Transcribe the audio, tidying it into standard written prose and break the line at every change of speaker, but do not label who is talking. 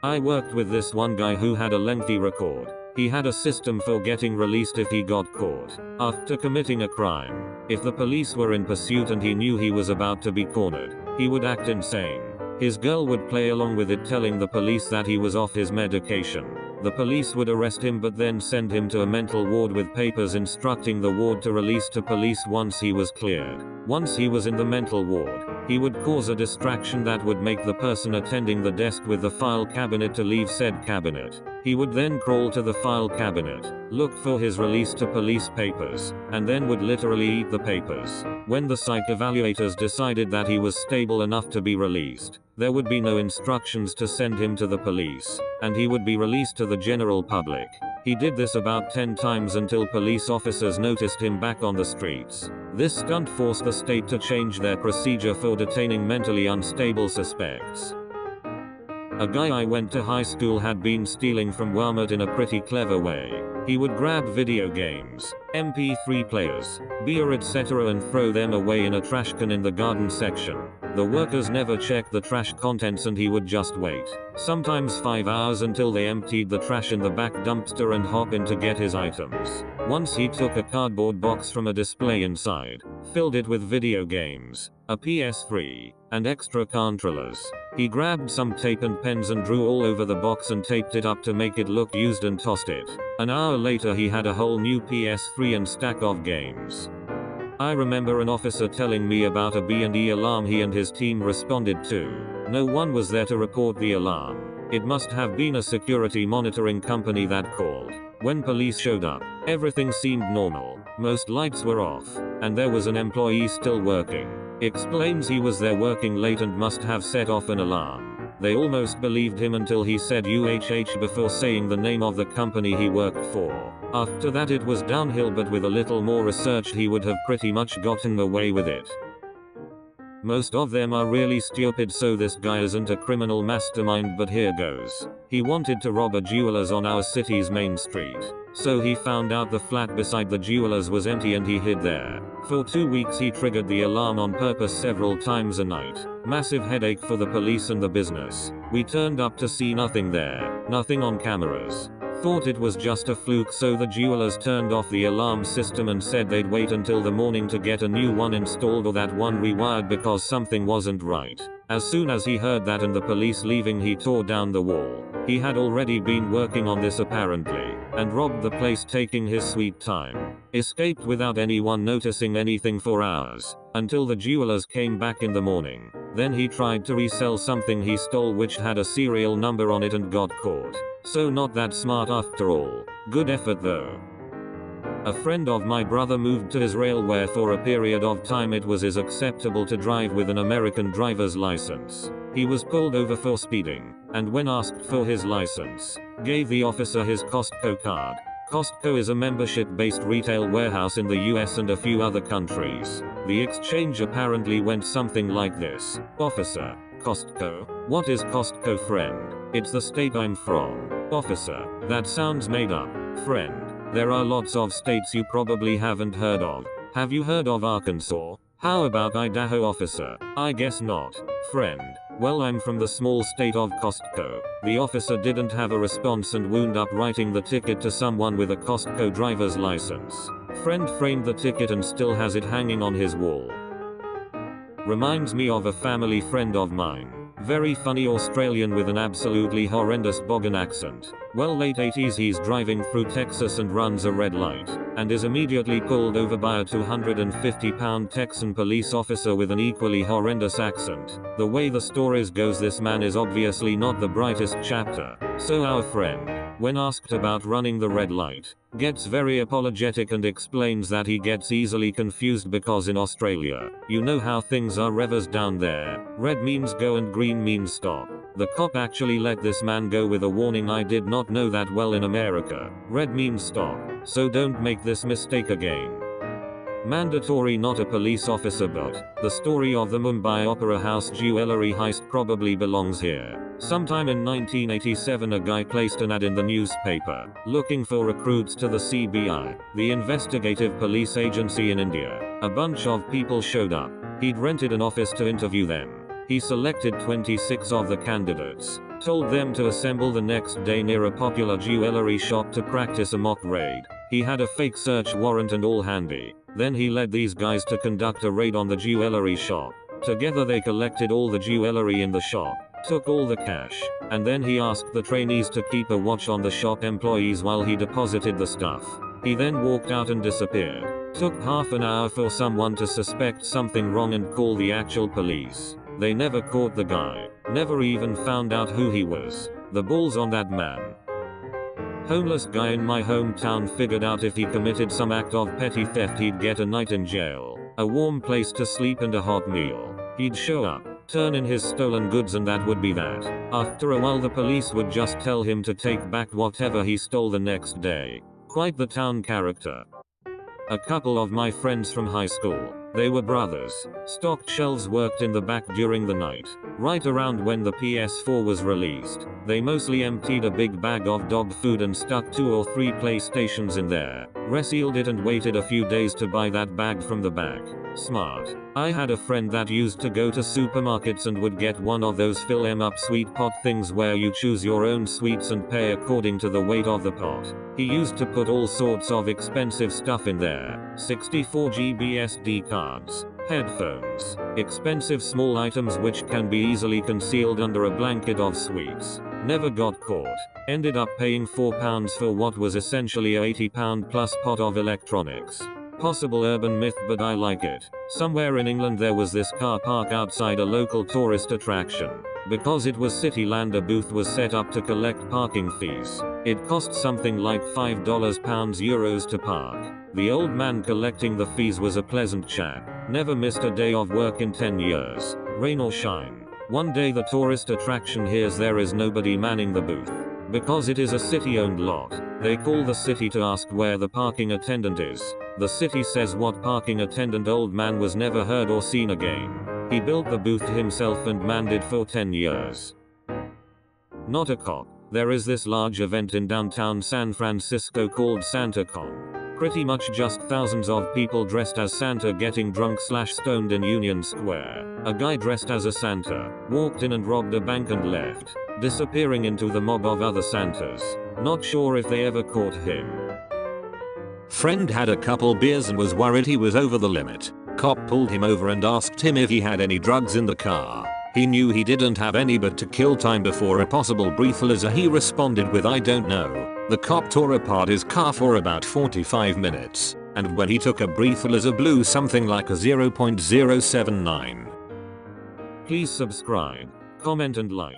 I worked with this one guy who had a lengthy record. He had a system for getting released if he got caught after committing a crime. If the police were in pursuit and he knew he was about to be cornered, he would act insane. His girl would play along with it, telling the police that he was off his medication. The police would arrest him but then send him to a mental ward with papers instructing the ward to release to police once he was cleared. Once he was in the mental ward, he would cause a distraction that would make the person attending the desk with the file cabinet to leave said cabinet. He would then crawl to the file cabinet, look for his release to police papers, and then would literally eat the papers. When the psych evaluators decided that he was stable enough to be released, there would be no instructions to send him to the police, and he would be released to the general public. He did this about 10 times until police officers noticed him back on the streets. This stunt forced the state to change their procedure for detaining mentally unstable suspects. A guy I went to high school had been stealing from Walmart in a pretty clever way. He would grab video games, MP3 players, beer etc. and throw them away in a trash can in the garden section. The workers never checked the trash contents and he would just wait, sometimes 5 hours, until they emptied the trash in the back dumpster and hop in to get his items. Once he took a cardboard box from a display inside, filled it with video games, a PS3, and extra controllers. He grabbed some tape and pens and drew all over the box and taped it up to make it look used and tossed it. An hour later he had a whole new PS3 and stack of games. I remember an officer telling me about a B&E alarm he and his team responded to. No one was there to report the alarm. It must have been a security monitoring company that called. When police showed up, everything seemed normal. Most lights were off, and there was an employee still working. Explains he was there working late and must have set off an alarm. They almost believed him until he said UHH before saying the name of the company he worked for. After that it was downhill, but with a little more research he would have pretty much gotten away with it. Most of them are really stupid, so this guy isn't a criminal mastermind, but here goes. He wanted to rob a jeweler's on our city's main street. So he found out the flat beside the jeweler's was empty and he hid there. For 2 weeks he triggered the alarm on purpose several times a night. Massive headache for the police and the business. We turned up to see nothing there, nothing on cameras. Thought it was just a fluke, so the jewelers turned off the alarm system and said they'd wait until the morning to get a new one installed or that one rewired because something wasn't right. As soon as he heard that and the police leaving, he tore down the wall. He had already been working on this apparently, and robbed the place taking his sweet time. Escaped without anyone noticing anything for hours, until the jewelers came back in the morning. Then he tried to resell something he stole which had a serial number on it and got caught. So not that smart after all. Good effort though. A friend of my brother moved to Israel where for a period of time it was acceptable to drive with an American driver's license. He was pulled over for speeding, and when asked for his license, gave the officer his Costco card. Costco is a membership-based retail warehouse in the US and a few other countries. The exchange apparently went something like this. Officer, Costco? What is Costco, friend? It's the state I'm from. Officer, that sounds made up. Friend, there are lots of states you probably haven't heard of. Have you heard of Arkansas? How about Idaho? Officer, I guess not. Friend, well, I'm from the small state of Costco. The officer didn't have a response and wound up writing the ticket to someone with a Costco driver's license. Friend framed the ticket and still has it hanging on his wall. Reminds me of a family friend of mine. Very funny Australian with an absolutely horrendous Bogan accent. Well, late 80s he's driving through Texas and runs a red light, and is immediately pulled over by a 250-pound Texan police officer with an equally horrendous accent. The way the stories goes, this man is obviously not the brightest chapter. So our friend, when asked about running the red light, gets very apologetic and explains that he gets easily confused because in Australia, you know how things are revers down there. Red means go and green means stop. The cop actually let this man go with a warning. I did not know that. Well, in America, red means stop, so don't make this mistake again. Mandatory, not a police officer, but the story of the Mumbai Opera House jewelry heist probably belongs here. Sometime in 1987 a guy placed an ad in the newspaper, looking for recruits to the CBI, the investigative police agency in India. A bunch of people showed up. He'd rented an office to interview them. He selected 26 of the candidates, told them to assemble the next day near a popular jewelry shop to practice a mock raid. He had a fake search warrant and all handy. Then he led these guys to conduct a raid on the jewelry shop. Together they collected all the jewelry in the shop, took all the cash, and then he asked the trainees to keep a watch on the shop employees while he deposited the stuff. He then walked out and disappeared. Took half an hour for someone to suspect something wrong and call the actual police. They never caught the guy, never even found out who he was. The balls on that man. Homeless guy in my hometown figured out if he committed some act of petty theft he'd get a night in jail, a warm place to sleep and a hot meal. He'd show up, turn in his stolen goods and that would be that. After a while the police would just tell him to take back whatever he stole the next day. Quite the town character. A couple of my friends from high school, they were brothers, stocked shelves, worked in the back during the night. Right around when the PS4 was released, they mostly emptied a big bag of dog food and stuck 2 or 3 PlayStations in there, resealed it and waited a few days to buy that bag from the back. Smart. I had a friend that used to go to supermarkets and would get one of those fill 'em up sweet pot things where you choose your own sweets and pay according to the weight of the pot. He used to put all sorts of expensive stuff in there. 64 GB SD cards, headphones, expensive small items which can be easily concealed under a blanket of sweets. Never got caught. Ended up paying £4 for what was essentially a £80 plus pot of electronics. Possible urban myth, but I like it. Somewhere in England there was this car park outside a local tourist attraction. Because it was Cityland, a booth was set up to collect parking fees. It cost something like $5 €euros to park. The old man collecting the fees was a pleasant chap. Never missed a day of work in 10 years, rain or shine. One day the tourist attraction hears there is nobody manning the booth. Because it is a city-owned lot, they call the city to ask where the parking attendant is. The city says what parking attendant? Old man was never heard or seen again. He built the booth himself and manned it for 10 years. Not a cop. There is this large event in downtown San Francisco called SantaCon. Pretty much just thousands of people dressed as Santa getting drunk/stoned in Union Square. A guy dressed as a Santa walked in and robbed a bank and left, disappearing into the mob of other Santas. Not sure if they ever caught him.
Friend had a couple beers and was worried he was over the limit. Cop pulled him over and asked him if he had any drugs in the car. He knew he didn't have any, but to kill time before a possible breathalyzer he responded with "I don't know." The cop tore apart his car for about 45 minutes, and when he took a breathalyzer blew something like a 0.079.
Please subscribe, comment and like.